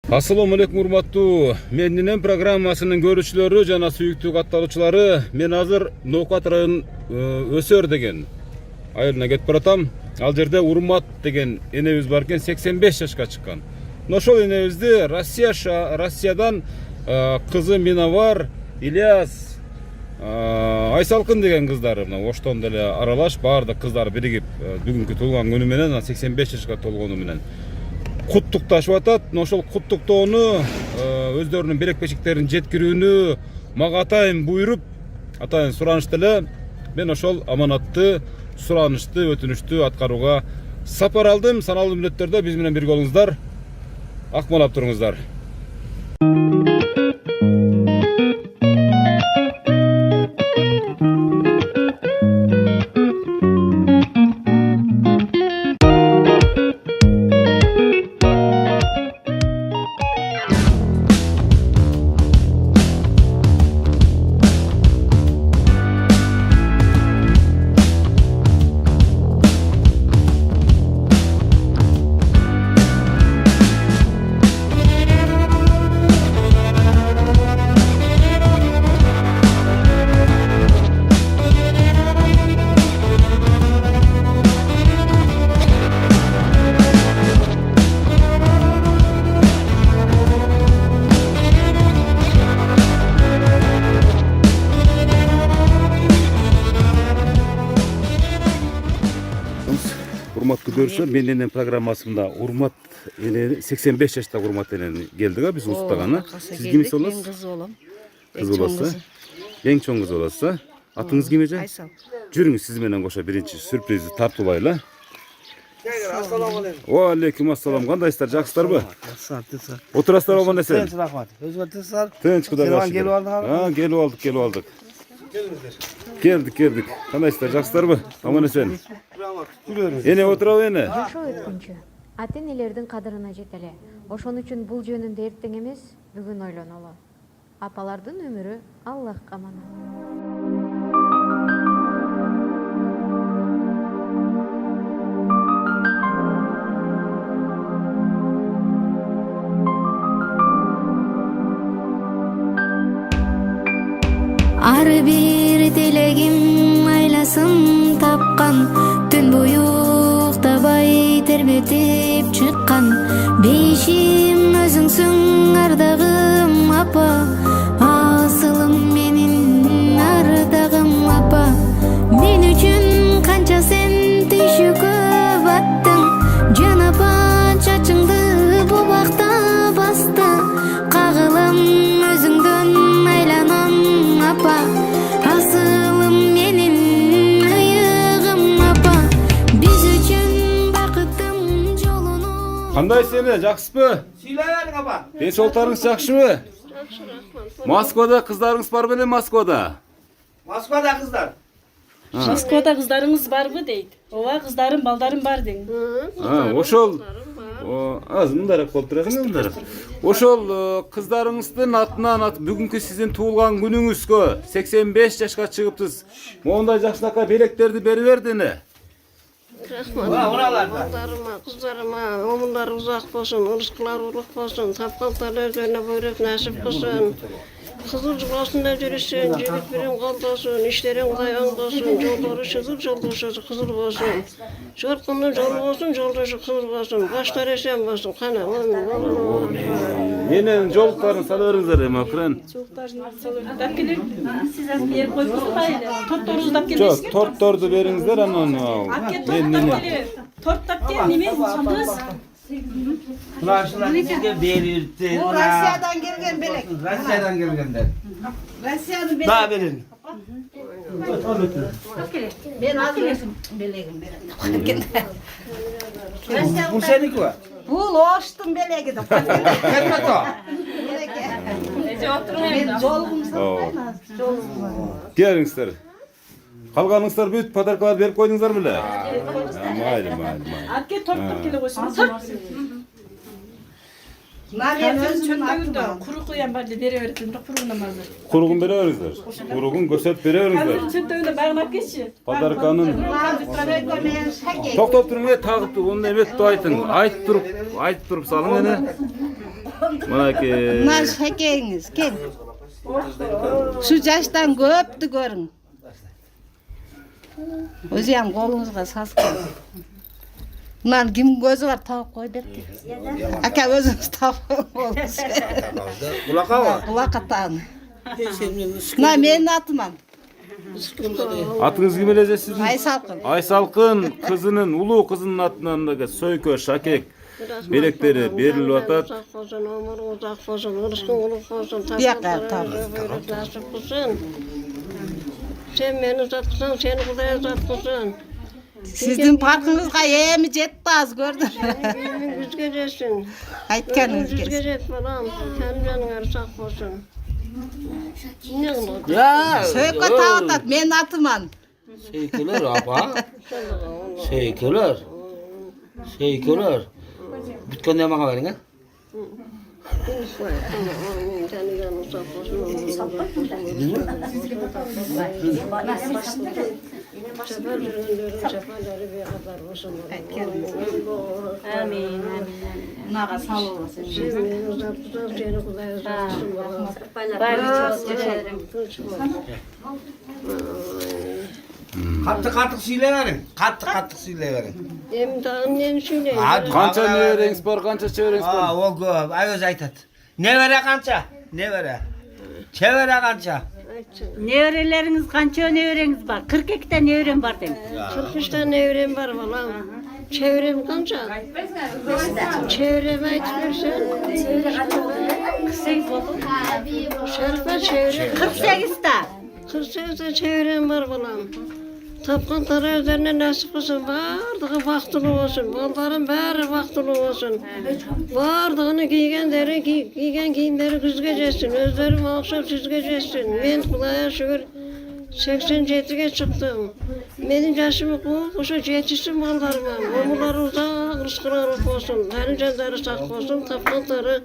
Assalamu alaikum урматтуу Менинен программасынын көрүүчүлөрү жана сүйүктүү катталуучулары. Мен азыр Ноокат район Өсөр деген айылына кетип баратам. Ал жерде Урмат деген энебиз бар экен, 85 жашка чыккан. Ошол энебизди Россиядан кызы Миновар, Ильяс, Айсалкын деген кыздары мына Оштон деле аралаш баардык кыздар биригип бүгүнкү туулган күнү менен 85 жашка толгону менен куттукташып атат. Ошол куттуктоону өздөрүнүн берек-бечиктерин жеткирүүнү мага атайын буйруп, атайын суранышты эле. Мен ошол аманатты, суранышты, өтүнүштү аткарууга сапар алдым. Саналуу мүнөттөрдө биз менен бирге болуңуздар. Акмалап туруңуздар. Урматтуу көрүүчүлөр, Менинен программасында Урмат 85 жаштагы Урмат менен келдик биз устаганы. Сиз кимсиз болосуз? Кыз болом. Кыз болосуз. Эң чоң кыз болосуз. Атыңыз ким эже? Айсал. Жүрүңүз сиз менен кошо биринчи сюрпризди тартуулайлы. Assalamu alaikum. Ва алейкум ассалам. Кандайсыздар? Жакшысыздарбы? Сар. Отурасыздар аман эсен? Тынч рахмат. Өзгөртүңүздөр. Тынч Кудайга Сен келип алдыңарбы? келип алдык. Келдик. Кандайсыздар? Жакшысыздарбы? Аман эсен. Күлөрүңүз. Эне отурабы эне? Жашоо өткүнчү ата-энелердин кадырына жетеле. Ошон үчүн бул жөнүндө эртең эмес, бүгүн ойлонолу. Апалардын өмүрү Аллахка аманат. Ар бир тилегим айласын тапкан, түн бою уктабай тербетип чыккан. Бейишим өзүңсүң ардагым апа, асылым менин ардагым апа. Мен үчүн канча сен түйшүккө баттың, жан апа чачыңды бу бакта басты. Кагылым өзүңдөн айланам апа, асылым менин ыйыгым апа. Биз үчүн бакыттын жолуну. Кандайсыз эне? Жакшысызбы? Сүйлөбөң апа. Денсаулыктарыңыз жакшыбы? Москвада кыздарыңыз бар беле? Москвада кыздар. Москвада кыздарыңыз барбы дейт. Ооба, кыздарым, балдарым бар дең. Ошол аз мындай болуп турасың, мындай. Ошол кыздарыңыздын атынан бүгүнкү сиздин туулган күнүңүзгө 85 жашка чыгыптыз. Мондай жакшынакай белектерди берип берди эне. Рахмат. Балдарыма, кыздарыма өмүрлөрү узак болсун, ырыскылары улук болсун, тапкандары өздөрүнө буйрук насип кылсын. Кызыл жолосунда жүрүшсүн, жигит менен колдосун, иштериң оң болсун, жолдору жолдошу кызыл болсун. Жоркунун жолу болсун, жолдошу кызыл болсун, баштары эсен болсун. Кана. Менин жолуктарын сала бериңиздер эми акырын. Жолуктарын келип, сиз азыр берип коюңуздар эле. Тортторубузду дап Жок, келесизби? тортторду бериңиздер анан. Торт тап кел, неме сандыз? Bulaşlar bizge verirdi. Bu Rusya'dan gelgen belek. Rusya'dan gelgenler. Rusya'nın belek. Daha verin. Ben alıyorum beleğim belek. Bu seninki var. Bu loştum beleği de. Gelme to. Ben jolgumsa Келиңиздер. Калганыңыздар бүт подаркалар берип койдуңуздар беле? Майли. Атке торт тап келе койсуң. Торт. ben özüm Çöndüğünde attım. kuru koyan bari dere verirdim. Kuruğuna mazır. Kurugun бере бериңиздер. Kurugun gösterip бере бериңиздер. Hazır çöndüğünde bağına geçi. Padarkanın токтоп туруң, тагып онун эметти айтып туруп салың эне. Manaki. Mına şekeğiniz, gel. Şu yaştan köptü görün. Özüyem kolunuzga sazkın. Bundan kim gözü var tavuk koy derdi. Aka özünüz tavuk olmuş. Kulaka var. Kulak atağını. Buna menin atımam. Atınız kim elece sizin? Aysalkın. Aysalkın kızının, ulu kızının atından Söykö, Şakek belekleri berilip atat. Uzak olsun, ömür uzak olsun, rızkın uluk olsun, Yakar, tapıntıları nasip kılsın. Sen beni uzatırsan, seni Kudaya uzatkılsın. Sizin parkınızga yemi jetti az gördün. Evimin güz gecesin. Aytkanınız Güz gelsin. gecet balam, senin canın arsak olsun. Ne oldu? Ya. Söykö tavatat men atıman. Şeykeler apa. Şeykeler. Şeykeler. Bütken ne bana verin ha? Senin canın arsak olsun. Sefer ürünlerim, seferleri bir kadar olsun. Amin. Naga sağ olasın. Sen beni uzatırsan, seni Kudaya uzatkılsın. Katı söyleverin. Katı söyleverin. Emdağın ne söyleyin? Hadi. Kança neverеңiz бар, kança çeverеңiz бар. Aa, o köp. Ay öz aytat. Ne vere kança? Ne vere? Çevere kança. Nevreleriniz kança nevreniz var? 42 tane nevrem var dedim. 43 tane evrem var vallahi. Çevrem kanca. Çevrem aytmıyorsun. 48 oldu. Şerfe çevrem. 48 ta. 48 tane çevrem var vallahi. Tapkanları üzerine nasip olsun. Vardığı vaktili olsun. Balların bari vaktili olsun. Vardığını giygen giyimleri düzgeceksin. Özlerim akşam süzgeceksin. Ben Kudaya şükür 87'ge çıktım. Benim yaşımı kuşa yetişsin ballarıma. Omurları uzak, rızkıları olsun. Senin canları sak olsun. Tapkanları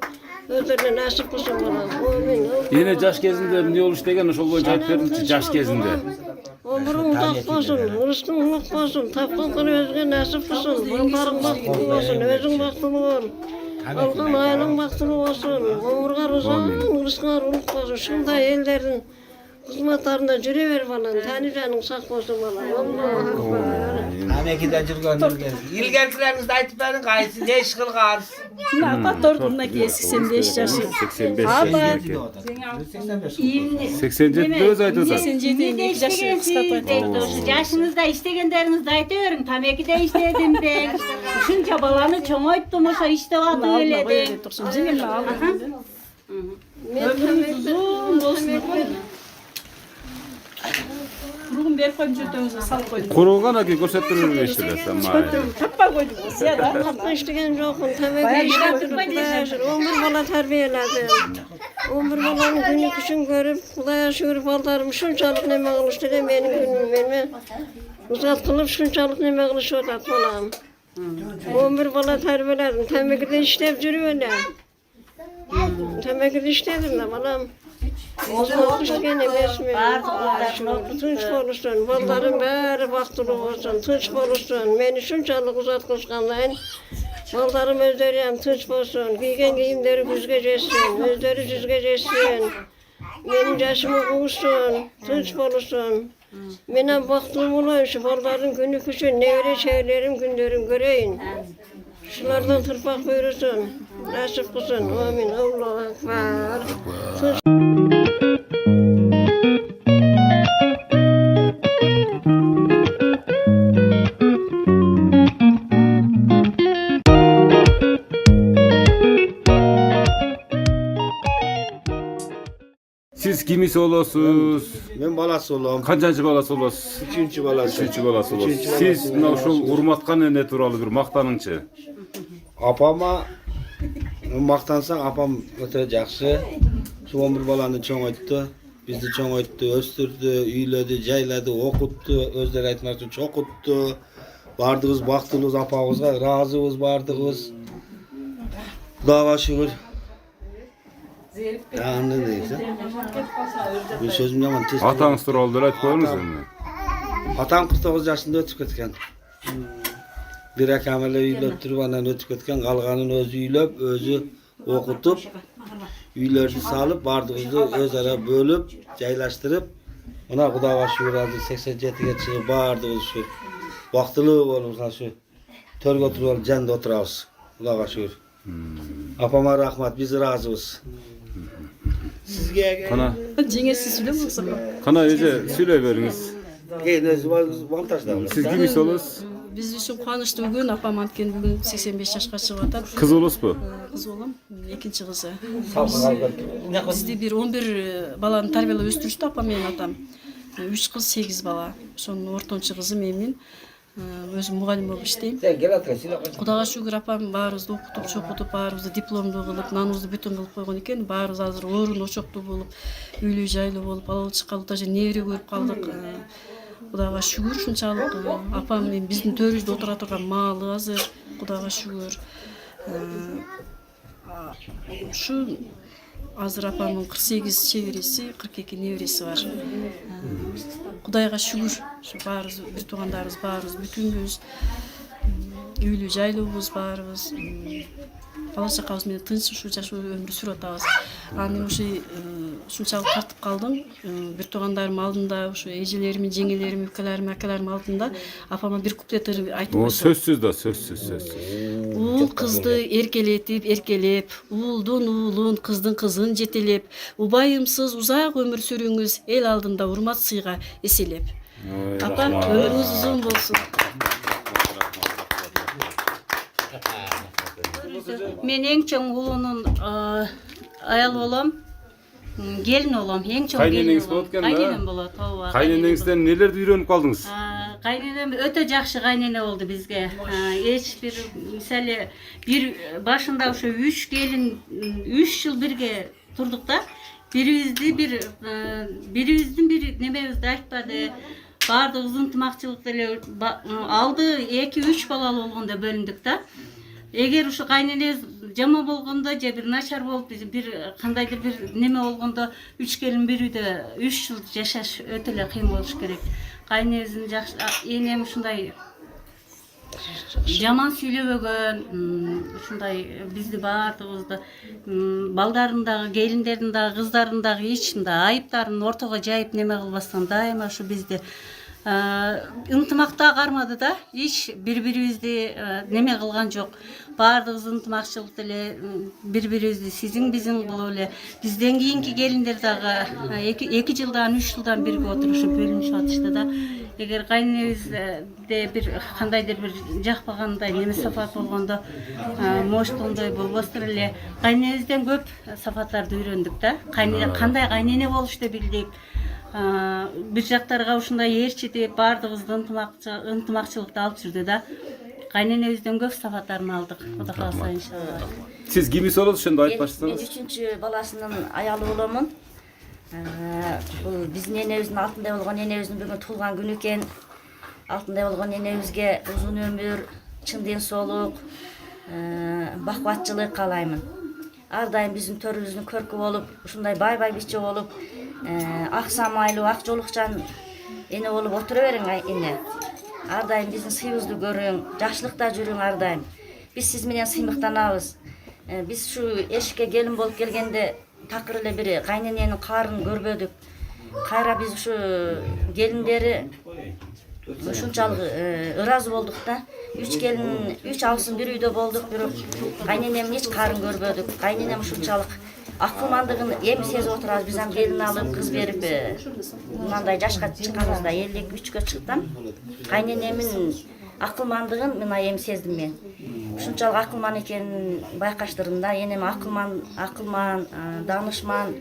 özlerine nasip olsun bana. Amin. Yine jaş gezinde ne oluş degen ошол боюнча айтып бердимчи, jaş gezinde. Ömrün uzak olsun, rızkın uluk olsun, tapkanları özüne nasip olsun. Balların baktını olsun, özün baktını ol. Algan ayının baktını olsun. Omurgar uzak, rızkılar uluk olsun. Şunday ellerin hizmetlerinde jürever falan. Tani canın sak olsun falan. Allahu Akbar. Amekide жүргөн ilgerkilerinizi aytıp verin kayısı ne iş kılgarız. Napa torununa ki 85 yaşı. 85 Ama- yaşındaki. 87'de öz aytып атат. 87 yaşı kısaltma. Yaşınızda istegenlerinizi aytıverin. Tam ekide istedim de. Şunca balanı çoğalttım olsa işte adı öyle de. Ömrümüz uzun olsun. Ruhum bir koyun çötümüzü sal koydum. Kuruğun aki көрсөттүрүп беришти мага. Tappa koydum. Ya da. Tatlı işleyen yokun, temel işledim, Kudaya şükür. 11 bala terbiyeledim. 11 balanın günü kışın görüp, Kudaya şükür ballarım şunçalık neme kılıştı da benim günüm benime. Uzat kılıp şunçalık neme kılış odat balam. 11 bala terbiyeledim, temekide işlep yürüyorlar. Temekide işledim de balam. Uzat işleyen emes mi? Tunç olursun, ballarım bari vaktili olsun, tunç olursun. Beni şunçalık uzat kılışkanlayın. Ballarım özleriyem tunç olsun, giygen giyimleri güzgeceksin, özleri düzgeceksin. Benim yaşımı kuvuşsun, tunç olursun. Benim vaktim olayım şu balların günü kışın, nevre şehirlerim günlerim göreyim. Şunlardan tırpak buyursun, nasip kılsın, amin, Allahu Ekber. Siz kimisi olosuz? Men balası olam. Kançanчы balası olosuz? Üçüncü balası. Üçüncü balası olosuz. Üçüncü Siz balası. mına uşul urmatkан эне тууралуу бир мактаныңчы. Apama maktansan apam öte jakşı. Şu 11 balаны çoğaytdı. Bizi çoğaytdı, östürdü, üyledi, jayladi, okuttu, özleri aytmak için çokuttu. Bardığız, baktığımız apamızga razıyız bardığız. Xudoga şükür. Ya ne deysen? Bu sözüm yaman tez. Атаңыз тууралуу деле айтып коюңуз эми. Atam 49 yaşında ötüp ketken. Bir akamele üylöp durup anan ötüp ketken, kalganın özü üylöp, özü okutup, üylerini salıp, bardığımızı özara bölüp, jaylaştırıp, ona Kudağa şükür aldı 87'ge çıkıp bardığımız şu vaktılı olumsa şu törge oturup janda oturabız. Kudağa şükür. Apama rahmat, biz razıyız. Sizge Kana Жеңе сіз сүйлеп болса. kana ece söyleyiveriңiz. özü vantajda. Siz kimisi olasiz? Biz үшін қуанышты бүгін апам анткен бүгін 85 жашқа шығып атат. Kız olası bu. Қыз болам, екінші қызы. Бізде бір 11 баланы тәрбиелеп өстірішті апам мен атам. 3 қыз 8 бала. Соның ортончы қызы менмен. Өзім мұғалім болып іштеймін. Құдаға шүгір апам баарыбызды окутуп, чокутуп, баарыбызды дипломдуу кылып, наныбызды бүтүн кылып койгон экен. Баарыбыз азыр орун очоктуу болуп, үйлүү жайлуу болуп, алалы чыккалып даже небере көрүп калдык. Құдаға шүгүр ушунчалык апам мен биздин төрүбүздө отура турган маалы азыр. Құдаға шүгүр. Ушу азыр апамдын 48 чебереси, 42 небереси бар. Кудайга шүгүр. Ушу баарыбыз бир туугандарыбыз баарыбыз бүтүнбүз. Үйлүү жайлуубуз баарыбыз. Бала чакабыз менен тынч ушу жашоо өмүр сүрүп атабыз. Анын ушу ушунчалык тартып калдым. Бир туугандарым алдында, ушу эжелерим, жеңелерим, укаларым, акаларым алдында апама бир куплет айтып O койсом. sözsüz da sözsüz. Уул кызды эркелеп, уулдун уулун, кыздын кызын жетелеп, убайымсыз узак өмүр сүрүңүз, эл алдында урмат сыйга эселеп. Апа, өмүрүңүз узун болсун. Мен эң чоң уулунун аял болом. Gelin olom, eң чоң Kayneneniz gelin olom. болот экен да? Кайненем болот, ооба. Кайненеңизден нелерди үйрөнүп калдыңыз? Кайненем өтө жакшы кайнене болду бизге. Эч бир мисалы бир башында ошо 3 келин 3 жыл бирге турдук да. Бирибиздин бир немебизди айтпады. Баардыгыбыз ынтымакчылыкты эле алды 2-3 балалуу болгондо бөлүндүк да. Эгер ушу кайненебиз жаман болгондо же бир начар болуп бир кандайдыр бир неме болгондо 3 келин бир үйдө 3 жыл жашаш өтө эле кыйын болуш керек. Кайненебиздин жакшы энем ушундай жаман сүйлөбөгөн, ушундай бизди баардыгыбызды балдарын дагы, келиндердин дагы, кыздардын дагы эч мындай айыптарын ортого жайып неме кылбастан дайыма ушу бизди ынтымакта кармады да, эч бири-бирибизди неме кылган жок. Баардыгыбыз ынтымакчылык эле бири-бирибизди сизин бизин кылып эле бизден кийинки келиндер дагы 2 жылдан 3 жылдан бирге отурушуп бөлүнүшүп атышты да. Эгер кайненебизде бир кандайдыр бир жакпагандай неме сафат болгондо, моштондой болбостур эле кайненебизден көп сафаттарды үйрөндүк да. Кандай кайнене болушту билдик. Бир жактарга ушундай ээрчитип, баардыгыбызды ынтымакчылыкты алып жүрдү да. Кайненебизден көп сафаттарын алдык. Кудай кааласа иншалла. Siz kimisi olasiz şimdi ayıp Мен başlasanız? 3-чү баласынын аялы боломун. Бул биздин энебиздин алтындай болгон энебиздин бүгүн туулган күнү экен. Алтындай болгон энебизге узун өмүр, чын ден соолук, бакубатчылык каалаймын. Ар дайым биздин төрүбүздүн көркү болуп, ушундай бай биче болуп, ак самайлуу, ак жолукчан эне болуп отура бериң эне. Ар дайым биздин сыйыбызды көрүң, жакшылыкта жүрүң ар дайым. Биз сиз менен сыймыктанабыз. Биз ушу эшикке келин болуп келгенде такыр эле бир кайнененин каарын көрбөдүк. Кайра биз ушу келиндери ушунчалык ыраазы болдук да. 3 келин, 3 абысын бир үйдө болдук, бирок кайненемдин эч каарын көрбөдүк. Кайненем ушунчалык акылмандыгын эми сезип отурабыз. Биз ам келин алып, кыз берип, мындай жашка чыкканыбызда 53-кө чыктым. Кайненемдин акылмандыгын мына эми сездим мен. Ушунчалык акылман экенин байкаштырдым да. Энем акылман, данышман,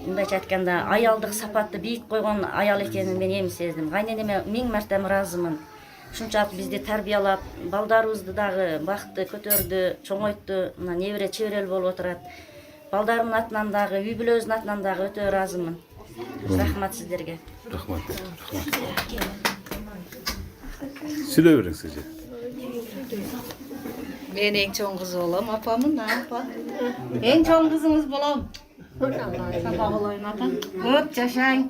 мындайча айтканда аялдык сапатты бийик койгон аял экенин мен эми сездим. Кайненеме 1000 марта ыраазымын. Ушунчалык бизди тарбиялап, балдарыбызды дагы бакты, көтөрдү, чоңойтtu, мына небере чеберел болуп отурат. Балдарымдын атынан дагы, үй бүлөбүздүн атынан дагы өтө ыраазымын. Рахмат сиздерге. Rahmat. Söyleyiveriңiz sizce. Мен эң чоң кызы болом, апамын, апа. Эң чоң кызыңыз болом. Сафа болоюн, апа. Көп жашаң.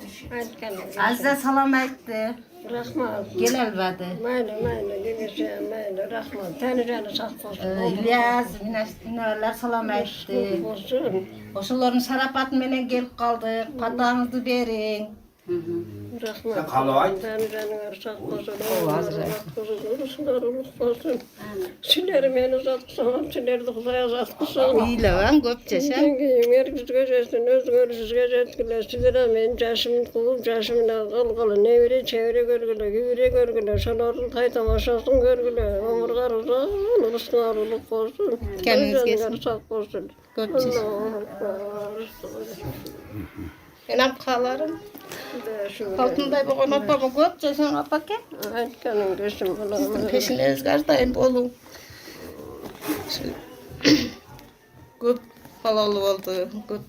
Азиза салам айтты. Rahmat. Gel elbette. Mayli, geleceğim, mayli, rahmat. Teni canı sağ olsun. İlyas, ineler salam aytdı. Olsun. Oşuların sarapatı menen gelip kaldık. Patağınızı verin. Rahmat. Kalay. Teni canı sağ olsun. Oruçlar olsun. Silerim beni uzatmışsın, sileri de Kudaya uzatmışsın. İyilevan köp yaşa. Dengeyim, herkes gözetsin, öz görüşüz gözetkiler. Sizlere ben yaşımın kulup, yaşımın kılgılı, nevire çevire görgülü, güvire görgülü, şalarlı taytam aşağısın görgülü, omurgar uzak, rızkılar olup olsun. Kendiniz Özcanlar gelsin. sağ olsun. Köp yaşa. Allah'a ekber. Enam kalarım. De şöyle. Altınday bu konatmamı köp yaşa apake. Aytkanım geçim Allah'ım. Peşine ezgardayım bolun. Köp halalı oldu. Köp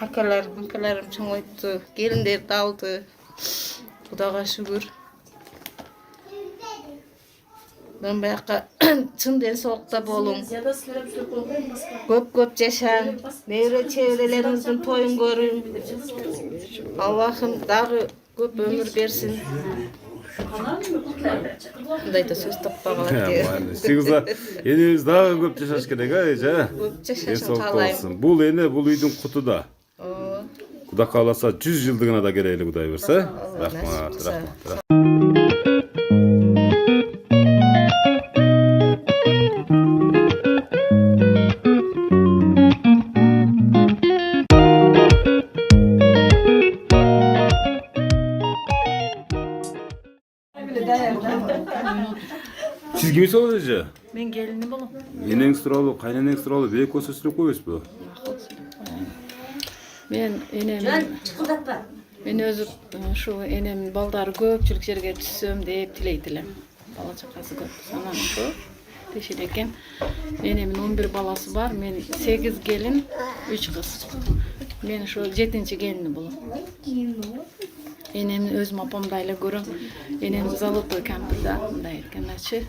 akalarım çoğaytdı. Gelinler de aldı. Xudaga şükür. Ben bayakka çın densoqta bolun. Köp yaşa. Nevre çevrelerinizin toyun görün. Allah'ım dağı köp ömür versin. Bunday da söz tappagalar diye. Sigizda enemiz daha köp yaşaş kerek ha. Köp yaşasın Денсаулықты talayım. болсын. Бұл эне бұл үйдің құты да. Құда қаласа 100 жылдығына да керейлі Құдай берсе. Рахмат, нәсіп қылса. рахмат. Siz kimsiz olacak? Men gelini bolom. Enеңіз туралы, қайненеңіз туралы бек көз сүріп қойсыз ба? Men enem Çıkıldatma. men özü şu enem baldары көпчүлүк жерге түссөм деп тилейдилем. Бала чакасы көп. Анан şu тешет экен. Enemin 11 balası var. Men 8 gelin, 3 kız. Men şu 7-ci gelini bolom. Enemni özüm apamda эле көрөм. Enem Zalotoy kampirda мындай эткенчи.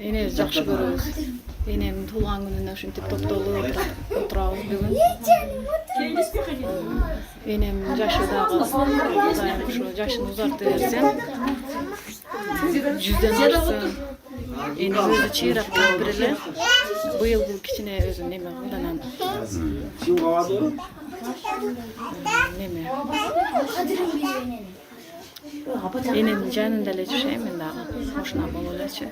Enemiz жакшы көрөбүз. Enемдин туулган күнүнө ушинтип топтолуп отурабыз бүгүн. Enем жашы дагы Кудайым ушу жашын узарта берсин. 100ден ашсын. Enем өзү чыйрап кампир эле. Быйыл бул кичине өзү неме кылданам. Неме. Enemin janında эле жашайм мен дагы. Ошуна болуп элечи.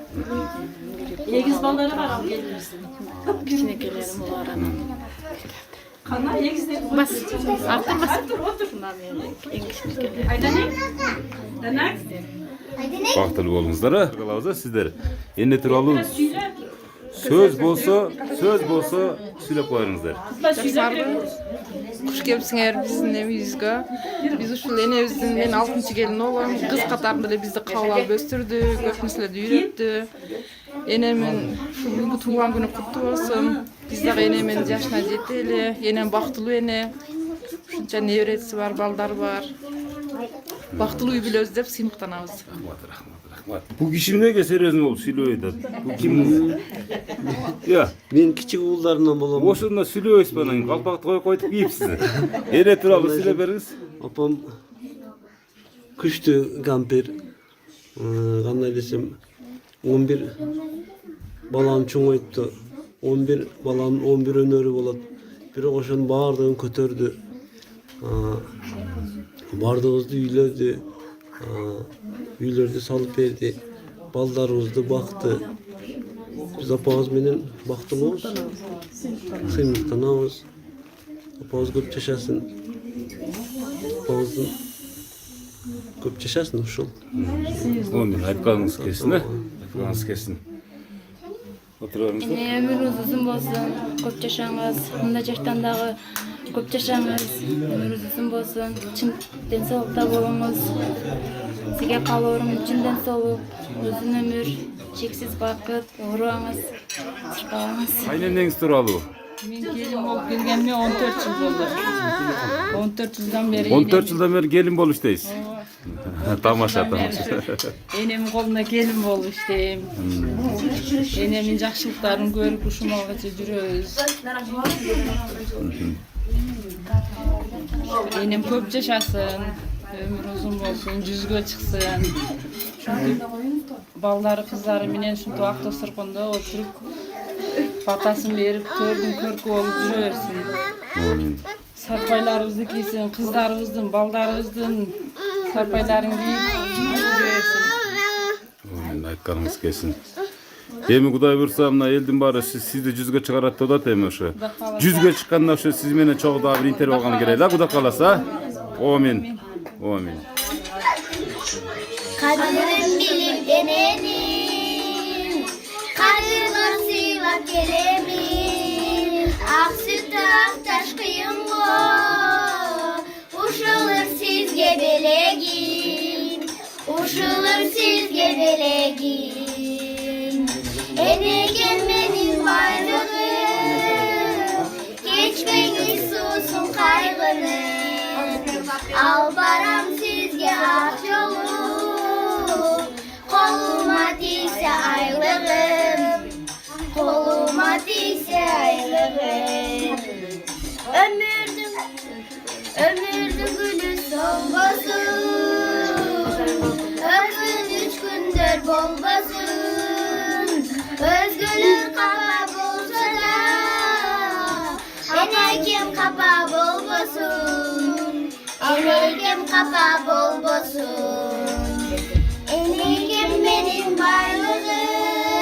Эгиз балдары бар ал келирсин. Кичинекелерим булар анан. Кана эгиздер бас. Артын бас. Ушундан мен эң кичинекелер. Айдане. Данак. Бактылуу болуңуздар, кылабыз сиздер. Эне тууралуу сөз болсо сүйлөп коюңуздар. Kuş келипсиңер биздин эмибизге. Биз ушул энебиздин мен 6-чы келин болом. Кыз катарында эле бизди кабыл алып өстүрдү, көп нерселерди үйрөттү. Энемин ушул бүгүнкү туулган күнү куттуу болсун. Биз дагы энемин жашына жетели. Энем бактылуу эне. Ушунча небереси бар, балдары бар. Бактылуу үй билебиз деп сыймыктанабыз. Рахмат. Бул киши эмнеге сериозный болуп сүйлөп атат? Бул ким? Я, Мен кичик уулдарынан болом. ошондо сүйлөбөйсүз ба? Калпакты коюп кийипсиз. Эне тууралуу сүйлөп бериңиз. Апам күчтүү кампир. Кандай десем 11 баланы чоңойтtu. 11 баланын 11 өнөрү болот. Бирок ошонун баардыгын көтөрдү. Бардыгыбызды үйлөдү. Үйлөрдү салып берди. Балдарыбызды бакты. Биз апабыз менен бактылуубуз. Сыймыктанабыз. Апабыз көп жашасын. Апабыздын көп жашасын ушул. Ону айтканыңыз келсин, айтканыңыз келсин. Отураңыздар. Ömrünüz uzun bolsun, köp yaşaňyz, mында жаштан дагы köp yaşaňyz, ömrünüz uzun bolsun, çyn densoğlukda bolуңуз. Sizge kalorum çyn densoğluk, uzun ömür, çeksiz bakyt, uğraňyz, çıkaňyz. Кайненеңиз тууралуу. Мен келин болуп келгениме 14 жыл болду. 14 жылдан бери 14 жылдан бeri gelin болуп иштейсиз. Тамаша. энемин колуна келин болуп иштейм. Энемин жакшылыктарын көрүп ушунгалгача жүрөбүз. Энем көп жашасын. Ömür uzun bolsun, жүзгө чыксын. Балдары, кыздары менен ушинтип ак дасторкондо отуруп, батасын берип, төрдүн көркү болуп жүрө берсин. Амин. Сарпайларыбызды кийсин, кыздарыбыздын, балдарыбыздын сарпайларын кийип жүрө берсин. Амин, айтканыңыз келсин. Эми Кудай буйрса, мына элдин баары сизди жүзгө чыгарат деп атат эми ошо. Жүзгө чыкканда ошо сиз менен чогуу дагы бир интервью алганы келет да, Кудай кааласа. Амин. Амин. Kadrin bilip denenin, kadınlar sivap gelemin. Ak sütü aktaş kıyımı, uşulur sizge belegin, uşulur sizge belegin. Ene gelmenin bayrağım, geçmeyin susun kaygını. Al baram sizge ak yolu, koluma değse aylığım, koluma değse aylığım. Ömürdü gülü solmasın, özün 3 gündür bolmasın. Özgürlük kapa bolsa da, enekim kapa bolmasın, enekim kapa bolmasın. Enekim benim varlığım,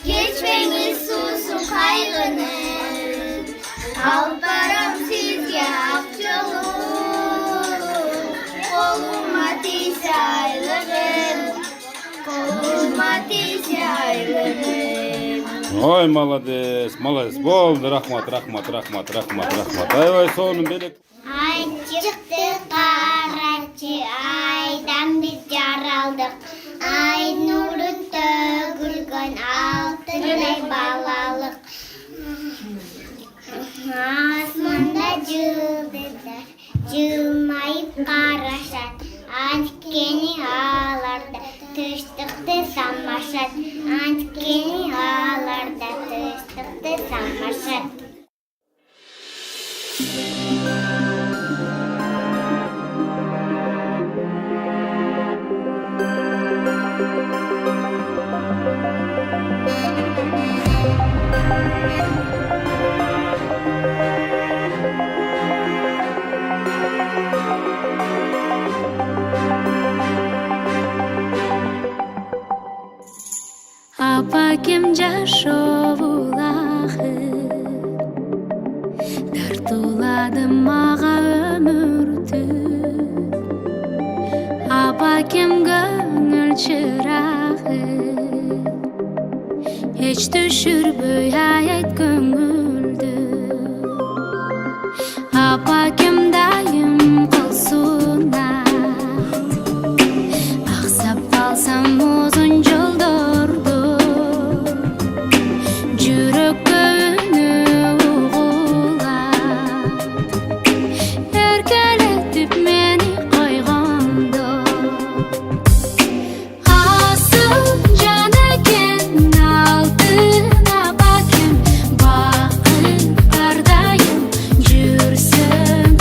geçmeyin susun kaygını. Al param sizge ak yolu, koluma değse aylığım, koluma değse aylığım. Oy, молодец, молодец. Болду, рахмат. Аябай сонун белек. Ay çıktı karaçı, aydan biz yaraldık. Ay nuru tөгülgön altınay balalık. Asmanda yıldızlar jılmayıp karaşat. Antkeni ağlarda tıştıktı samaşat. Antkeni ağlarda tıştıktı samaşat. Апакем жашоолахы тартуулады мага өмүрдү. Апакем көңүл чырагы эч түшүрбөй аят көңүлдү. Апакем дайым кылсун аксап калсам узун жолдорду. Жүрсем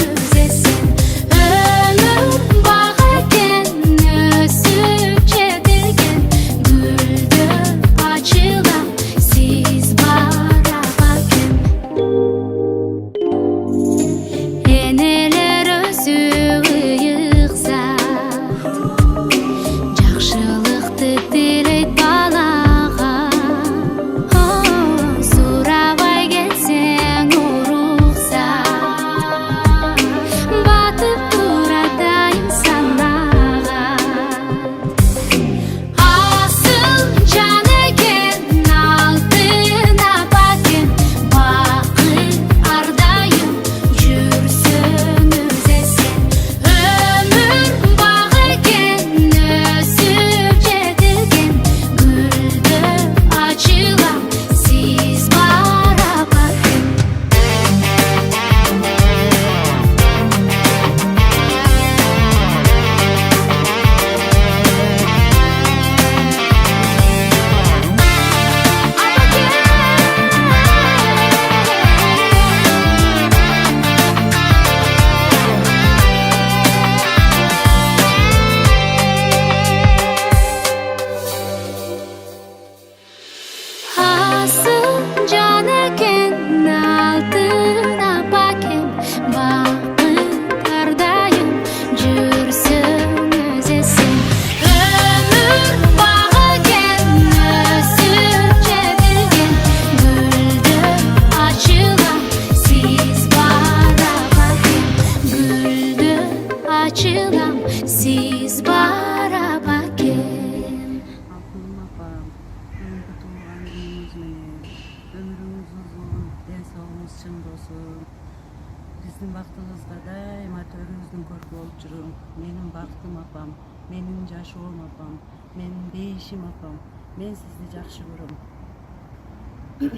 Сиздин бактыңызга дайыма төрүбүздүн көркү болуп жүрөм. Менин бактым апам, менин жашоом апам, менин бейишим апам. Мен сизди жакшы көрөм.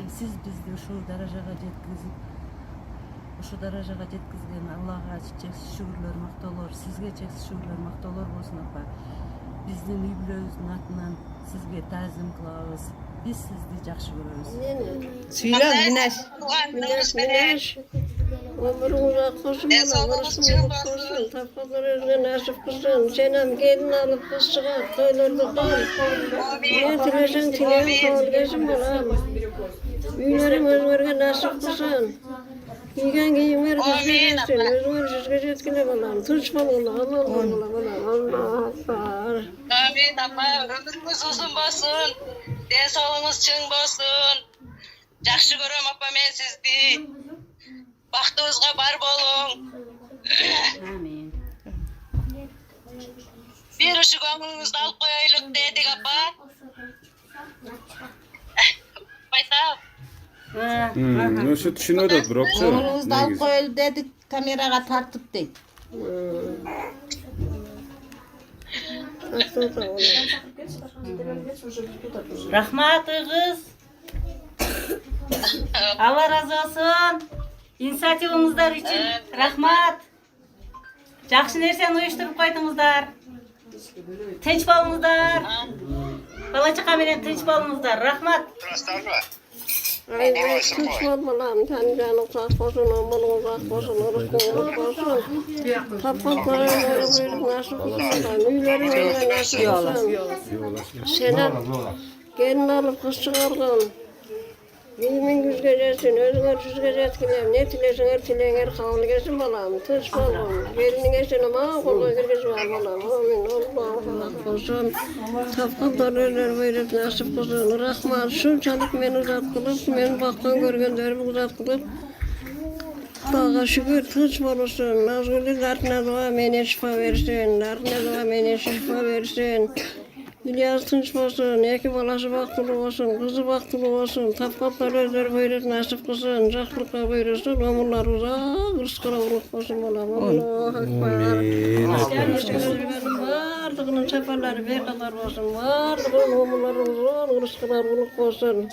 Сиз бизди ушул даражага жеткизген Аллага чексиз шүгүрлөр, мактоолор, сизге чексиз шүгүрлөр, мактоолор болсун апа. Биздин үй бүлөбүздүн атынан сизге таазим кылабыз. Биз сизди жакшы көрөбүз. Сөйлө, Минаш. Minaj. Ömrün uzak olsun, barışın olsun, tapkalar özüne nasip kılsın. Senem gelin alıp kız çıkar, toylarda kal. Ne tilesen tileyen kavul gezin balam. Büyülerim özgürge nasip kılsın. Giygen giyimler kızga geçsin, özgür sizge jetkile balam. Tunç balığına, Allah akbar. Amin apa, ömrünüz uzun bolsun. Densoğluğunuz çıng bolsun. Жақсы көрөм апа мен сизди. Бактыбызга бар болуң. Амин. Бир ушук көңүлүңүздү алып коелук дедик апа. Байтап. Ошо түшүнөт бирокчу. Oğlunuzdu alıp koyalım dedik, kameraga tartıp deyip. Рахмат кыз. Allah razı olsun. İnisiyativingizler için rahmat. Жақсы нерсени уюштуруп койдуңуздар. Тынч болуңуздар. Бала чака менен тынч болуңуздар. Рахмат. Tunç bol balam, tani canı sağ olsun, ömrün uzak olsun, rızkın olsun. Tapkalar özüne nasip kılsın, üylerin özüne nasip kılsın. Senem gelin alıp kız çıkargın. Giyiming yüzge jetsin, özüңөр жүзгө жеткилем. Ne tilesiңер, tileňer kabul gelsin balam. Tınç bolun. Geliniň eşine mağa kolga kirgizip al balam. Amin. Allahu akbar. Tapkalar özler berip nasip kılsın. Rahmat. Şunçalyk meni uzat kılıp, meni baktan görgenlerimi uzat kılıp. Dağa şükür tınç bolsun. Nazgülü dartına dua meni şifa versin. Dartına dua meni şifa versin. İlyas tınç bolsun, eki balası baktılı olsun, kızı baktılı olsun, tapkaplar özler buyurur nasip kılsın, jaklıkka buyursun, ömürler uzak, rızkına uluk olsun balam. Allahu akbar. Bardığının seferleri beykadar olsun, bardığının ömürleri uzak, rızkına uluk olsun.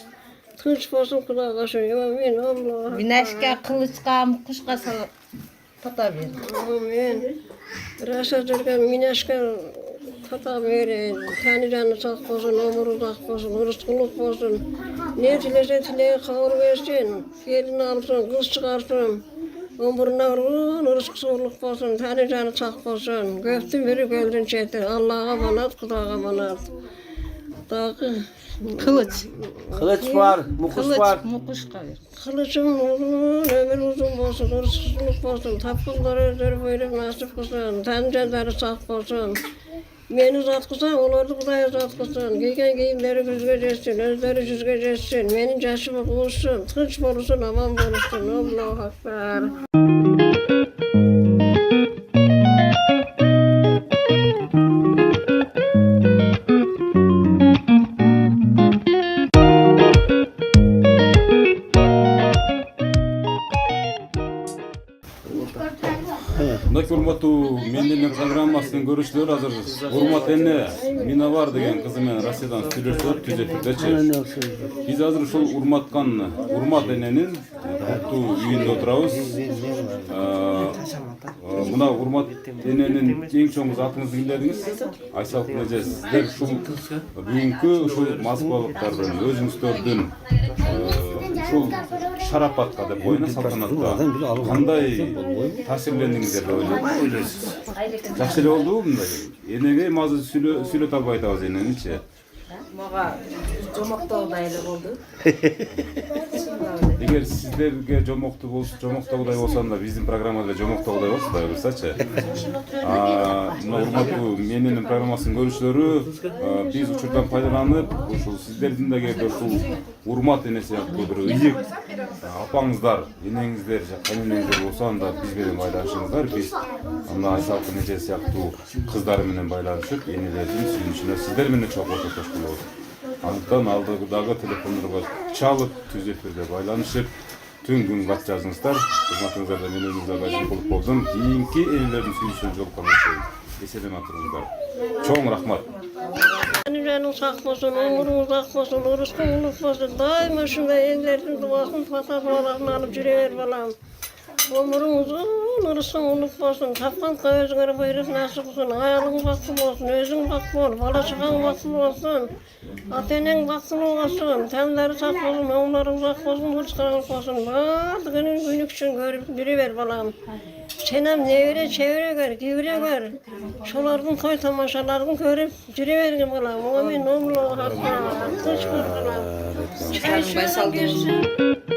Tınç bolsun kulağa şu, amin. Allah. Minashka kılıçka, kuşka salıp tata verin. Amin. Rasa jergen Minashka tata verin. Tani canı sağ olsun, ömür uzak olsun, rızkılık olsun. Ne tilese tileğe kavur versin. Gelin alsın, kız çıkarsın. Ömrüne vurun, rızkısı uluk olsun, tani canı sağ olsun. Göftün biri göldün çetir. Allah'a manat, Kudağa manat. Dağı Kılıç. Kılıç var, mukuş var. Mukuşka ver. Kılıçım uzun, ömür uzun olsun, rızkısılık olsun, tapkınları özleri buyurup nasip kılsın, tancanları sağ olsun. Beni zat kılsan, onları Kudaya zat kılsın, giygen giyimleri güzge jetsin, özleri yüzge jetsin, menin yaşımı bulsun, tınç bolsun, aman bolsun, Allahu akbar. Мындай урматтуу Менденер программасынын көрүүчүлөрү азыр урмат эне Мина бар деген кызы менен Россиядан сүйлөшүп түз эфирдечи. Биз азыр ушул урмат эненин куттуу үйүндө отурабыз. Мына урмат эненин эң чоң затыңызды билдиңиз. Айсалкын эже, сиздер ушул бүгүнкү ушул москвалыктар менен өзүңүздөрдүн ушул шарапатка деп коюна салтанатка кандай таасирлендиңиздер деп ойлойсуз? Жакшы эле болдубу мындай? Энеге азыр сүйлөт албай атабыз эненичи. Мага жомоктогудай эле болду. Эгер сиздерге жомоктогудай болсо анда биздин программада жомоктогудай болсун, Кудай буйрса. Мына урматтуу Менденер программасынын көрүүчүлөрү, биз учурдан пайдаланып, ушул сиздердин да эгерде ушул урмат эне сыяктуу бир ыйык апаңыздар, энеңиздер, кайненеңиздер болсо анда биз менен байланышыңыздар. Биз анда Айсалкын эже сыяктуу кыздары менен байланышып, энелердин сүйүнүшүнө сиздер менен чогуу отурушкан болобуз. Андыктан алдыдагы телефондорго чалып, түз эфирде байланышып, Tüm gün kat жазыңыздар. Kızmatыңızдарда мен өзіңіздерге жемқорлық болдым. Кейінгі елдердің сүйісіне жолыққаныңыздар. Еселеме тұрыңыздар. Çoğun rahmat. Canın sağ olsun, ömrünüz ak olsun, rızkınız olsun. Daima şunday ellerinin duasını fatahlarını alıp yürüyer balam. Ömrünüz rızkınız olsun. Tapkan özüngere buyuruz nasip olsun. Ayalın vakti olsun, özün vakti olsun, bala çıkan vakti olsun. Atenin vakti olsun, temleri sak olsun, onların sak olsun, rızkınız olsun. Bazı günlük için görüp yürüyer balam. Senem nevre çevre gör, givre gör. Şolardan toy tamaşalardan görüp yürüverin balam. O men nomlu hakka. Kış kız balam. Çay su versin.